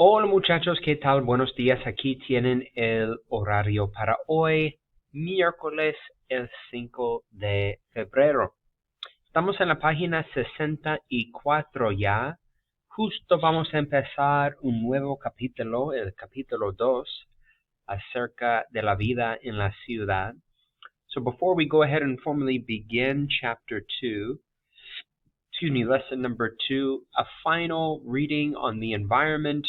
Hola muchachos, ¿qué tal? Buenos días. Aquí tienen el horario para hoy, miércoles el 5 de febrero. Estamos en la página 64 ya. Justo vamos a empezar un nuevo capítulo, el capítulo 2, acerca de la vida en la ciudad. So before we go ahead and formally begin chapter 2, lesson number 2, a final reading on the environment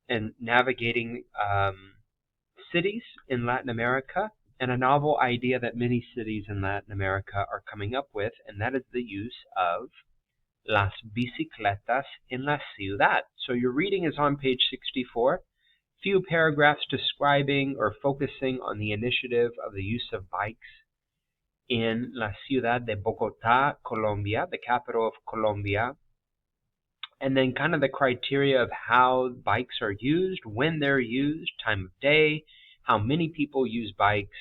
and navigating cities in Latin America, and a novel idea that many cities in Latin America are coming up with, and that is the use of las bicicletas en la ciudad. So your reading is on page 64. Few paragraphs describing or focusing on the initiative of the use of bikes in la ciudad de Bogotá, Colombia, the capital of Colombia, and then kind of the criteria of how bikes are used, when they're used, time of day, how many people use bikes,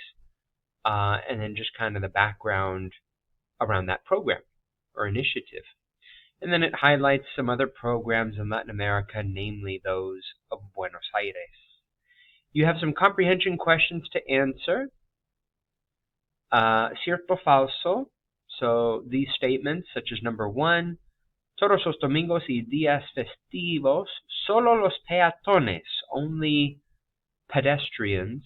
and then just kind of the background around that program or initiative. And then it highlights some other programs in Latin America, namely those of Buenos Aires. You have some comprehension questions to answer. Cierto, falso. So these statements, such as number 1, todos los domingos y días festivos, solo los peatones, only pedestrians,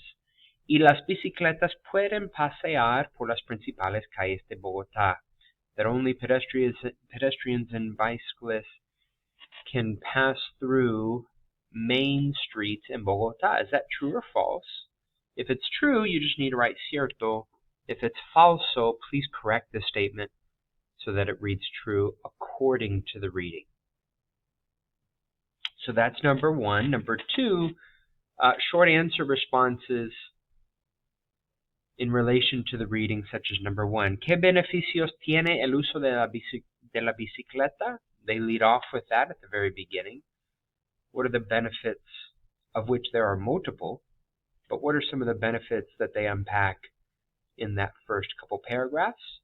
y las bicicletas pueden pasear por las principales calles de Bogotá. That only pedestrians and bicyclists can pass through main streets in Bogotá. Is that true or false? If it's true, you just need to write cierto. If it's falso, please correct the statement so that it reads true according to the reading. So that's number 1. Number 2, short answer responses in relation to the reading, such as number 1. ¿Qué beneficios tiene el uso de la bicicleta? They lead off with that at the very beginning. What are the benefits, of which there are multiple, but what are some of the benefits that they unpack in that first couple paragraphs?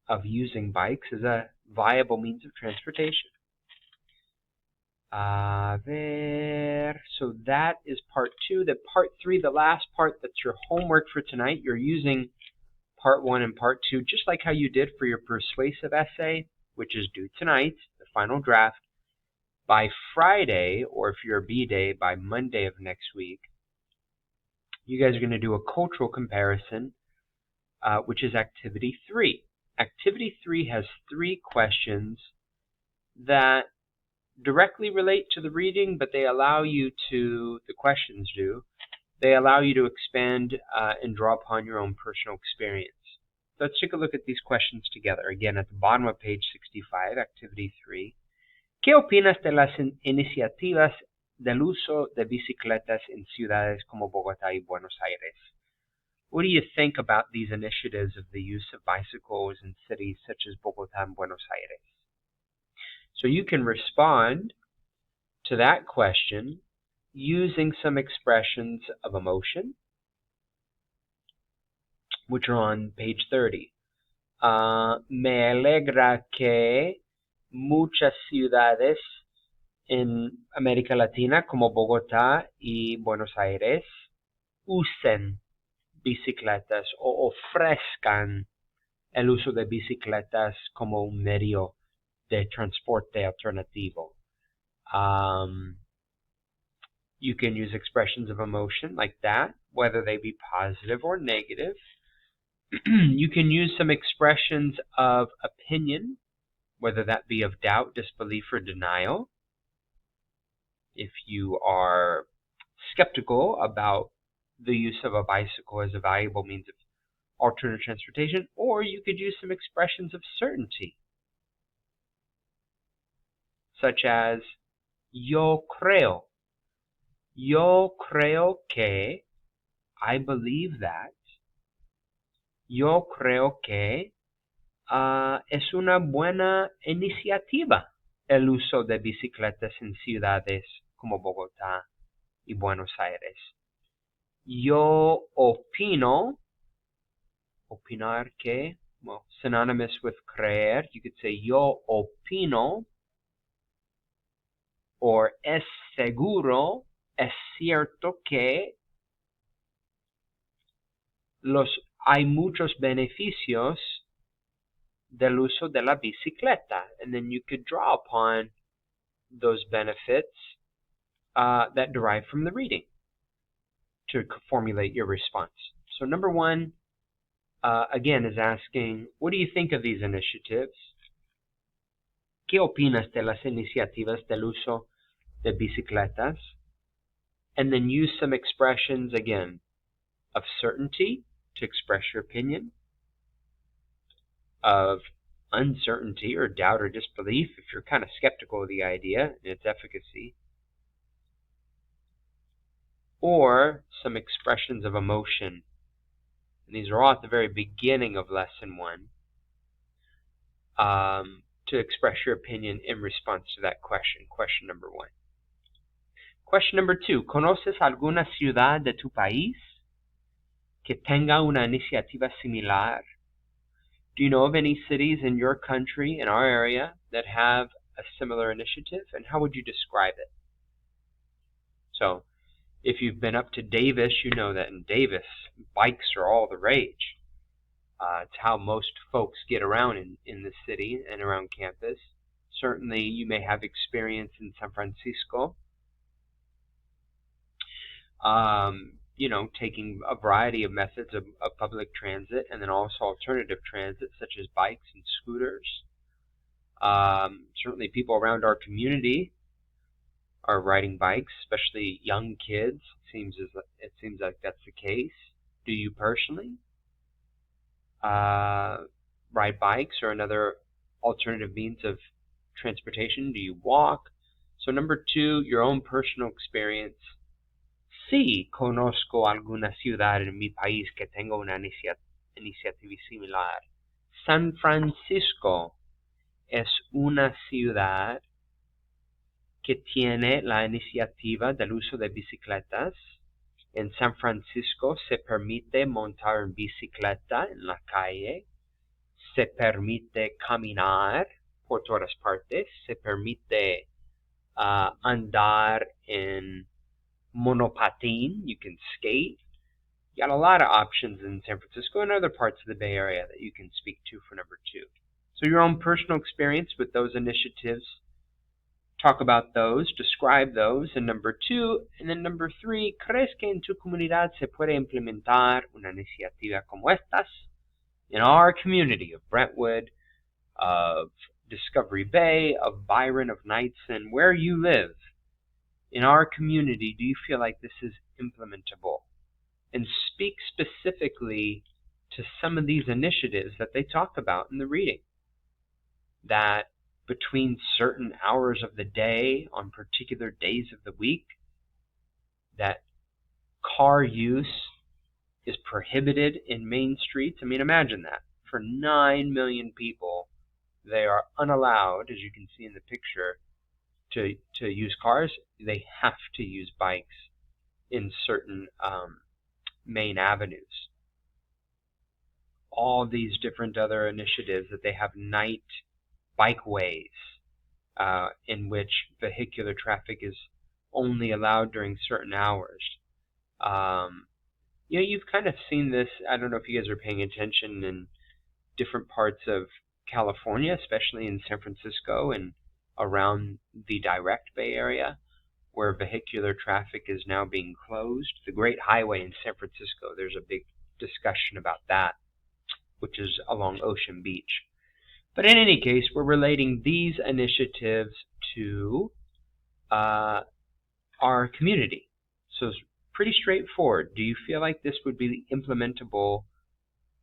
Of using bikes as a viable means of transportation. So that is part 2. The part 3, the last part, that's your homework for tonight. You're using part 1 and part 2, just like how you did for your persuasive essay, which is due tonight, the final draft. By Friday, or if you're a B-Day, by Monday of next week, you guys are going to do a cultural comparison, which is activity 3. Activity 3 has 3 questions that directly relate to the reading, but they allow you to, the questions do, they allow you to expand and draw upon your own personal experience. So let's take a look at these questions together. Again, at the bottom of page 65, activity 3. ¿Qué opinas de las iniciativas del uso de bicicletas en ciudades como Bogotá y Buenos Aires? What do you think about these initiatives of the use of bicycles in cities such as Bogotá and Buenos Aires? So you can respond to that question using some expressions of emotion, which are on page 30. Me alegra que muchas ciudades en América Latina como Bogotá y Buenos Aires usen bicicletas o ofrezcan el uso de bicicletas como un medio de transporte alternativo. You can use expressions of emotion like that, whether they be positive or negative. You can use some expressions of opinion, whether that be of doubt, disbelief, or denial. If you are skeptical about the use of a bicycle as a valuable means of alternative transportation, or you could use some expressions of certainty, such as yo creo que, I believe that, yo creo que es una buena iniciativa el uso de bicicletas en ciudades como Bogotá y Buenos Aires. Yo opino, opinar que, well, synonymous with creer, you could say yo opino o es seguro, es cierto que hay muchos beneficios del uso de la bicicleta. And then you could draw upon those benefits that derive from the reading to formulate your response. So number one, again, is asking, what do you think of these initiatives? ¿Qué opinas de las iniciativas del uso de bicicletas? And then use some expressions, again, of certainty to express your opinion, of uncertainty or doubt or disbelief if you're kind of skeptical of the idea and its efficacy, or some expressions of emotion. And these are all at the very beginning of lesson 1, to express your opinion in response to that question, question number 1. Question number 2, ¿conoces alguna ciudad de tu país que tenga una iniciativa similar? Do you know of any cities in your country, in our area, that have a similar initiative, and how would you describe it? So, if you've been up to Davis, you know that in Davis, bikes are all the rage. It's how most folks get around in the city and around campus. Certainly, you may have experience in San Francisco, taking a variety of methods of public transit, and then also alternative transit, such as bikes and scooters. Certainly, people around our community are riding bikes, especially young kids. It seems like that's the case. Do you personally ride bikes or another alternative means of transportation? Do you walk? So number 2, your own personal experience. Sí, conozco alguna ciudad en mi país que tenga una iniciativa similar. San Francisco es una ciudad que tiene la iniciativa del uso de bicicletas. En San Francisco se permite montar en bicicleta en la calle, se permite caminar por todas partes, se permite andar en monopatín, you can skate. You got a lot of options in San Francisco and other parts of the Bay Area that you can speak to for number 2. So your own personal experience with those initiatives, talk about those, describe those in number 2. And then number 3, ¿crees que en tu comunidad se puede implementar una iniciativa como estas? In our community of Brentwood, of Discovery Bay, of Byron, of Knightson, where you live, in our community, do you feel like this is implementable? And speak specifically to some of these initiatives that they talk about in the reading. That between certain hours of the day, on particular days of the week, that car use is prohibited in main streets. I mean, imagine that. For 9 million people, they are unallowed, as you can see in the picture, to use cars. They have to use bikes in certain main avenues. All these different other initiatives that they have night bikeways in which vehicular traffic is only allowed during certain hours. You've kind of seen this. I don't know if you guys are paying attention in different parts of California, especially in San Francisco and around the direct Bay Area, where vehicular traffic is now being closed. The Great Highway in San Francisco, there's a big discussion about that, which is along Ocean Beach. But in any case, we're relating these initiatives to our community. So it's pretty straightforward. Do you feel like this would be implementable,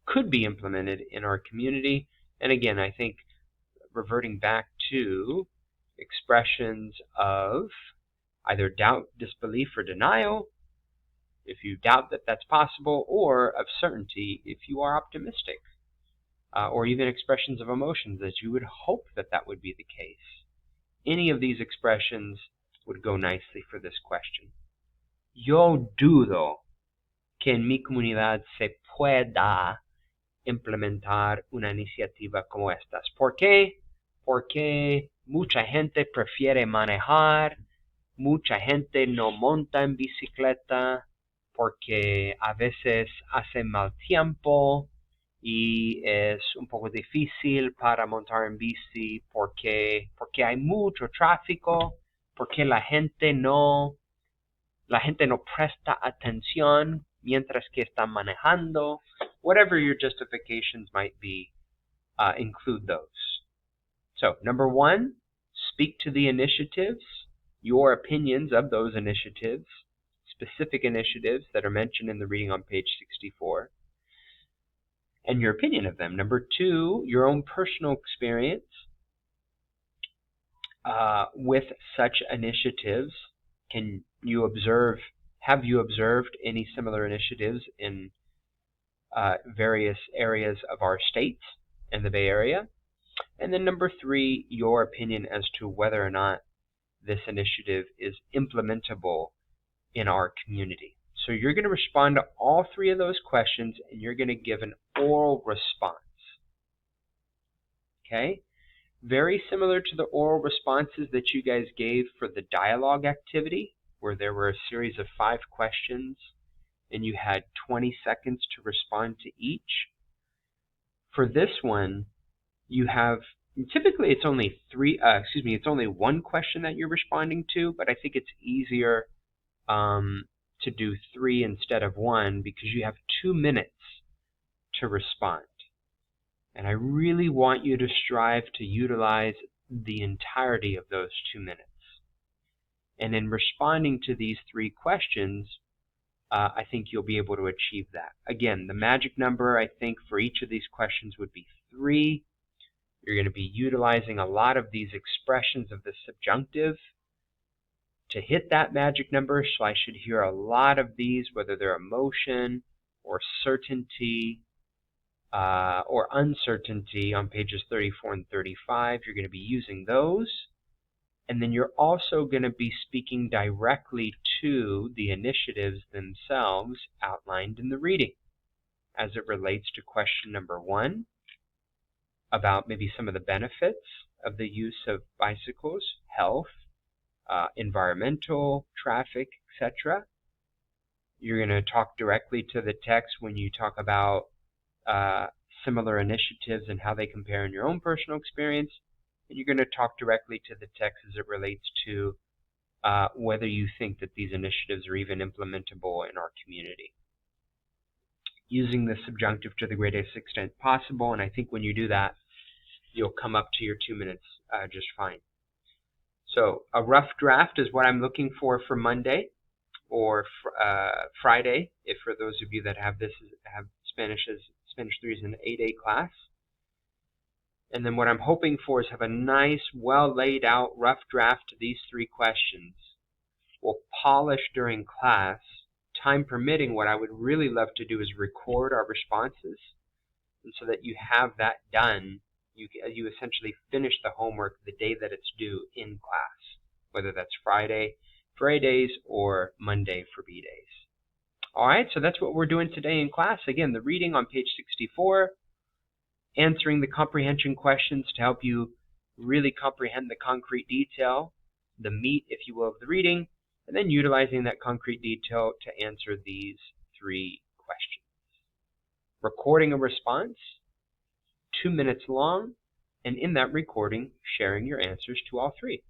could be implemented in our community? And again, I think reverting back to expressions of either doubt, disbelief, or denial, if you doubt that that's possible, or of certainty if you are optimistic, or even expressions of emotions that you would hope that that would be the case. Any of these expressions would go nicely for this question. Yo dudo que en mi comunidad se pueda implementar una iniciativa como estas. ¿Por qué? Porque mucha gente prefiere manejar mucha gente no monta en bicicleta porque a veces hace mal tiempo y es un poco difícil para montar en bici porque hay mucho tráfico, porque la gente no presta atención mientras que están manejando. Whatever your justifications might be, include those. So, number one, speak to the initiatives, your opinions of those initiatives, specific initiatives that are mentioned in the reading on page 64, and your opinion of them. Number two, your own personal experience with such initiatives. Have you observed any similar initiatives in various areas of our states and the Bay Area? And then number three, your opinion as to whether or not this initiative is implementable in our community. So you're going to respond to all three of those questions, and you're going to give an oral response. Okay? Very similar to the oral responses that you guys gave for the dialogue activity, where there were a series of 5 questions, and you had 20 seconds to respond to each. For this one, you have, typically it's only it's only one question that you're responding to, but I think it's easier to do 3 instead of 1 because you have 2 minutes to respond. And I really want you to strive to utilize the entirety of those 2 minutes. And in responding to these 3 questions, I think you'll be able to achieve that. Again, the magic number I think for each of these questions would be 3. You're going to be utilizing a lot of these expressions of the subjunctive to hit that magic number, so I should hear a lot of these, whether they're emotion or certainty or uncertainty on pages 34 and 35. You're going to be using those. And then you're also going to be speaking directly to the initiatives themselves outlined in the reading as it relates to question number 1 about maybe some of the benefits of the use of bicycles, health, environmental, traffic, etc. You're going to talk directly to the text when you talk about similar initiatives and how they compare in your own personal experience. And you're going to talk directly to the text as it relates to whether you think that these initiatives are even implementable in our community. Using the subjunctive to the greatest extent possible, and I think when you do that, you'll come up to your 2 minutes just fine. So a rough draft is what I'm looking for Monday or Friday, if for those of you that have Spanish 3 as an 8A class. And then what I'm hoping for is have a nice, well laid out rough draft to these 3 questions. We'll polish during class. Time permitting, what I would really love to do is record our responses, and so that you have that done. You essentially finish the homework the day that it's due in class, whether that's Friday for A days or Monday for B days. All right, so that's what we're doing today in class. Again, the reading on page 64, answering the comprehension questions to help you really comprehend the concrete detail, the meat, if you will, of the reading, and then utilizing that concrete detail to answer these 3 questions. Recording a response, 2 minutes long, and in that recording, sharing your answers to all 3.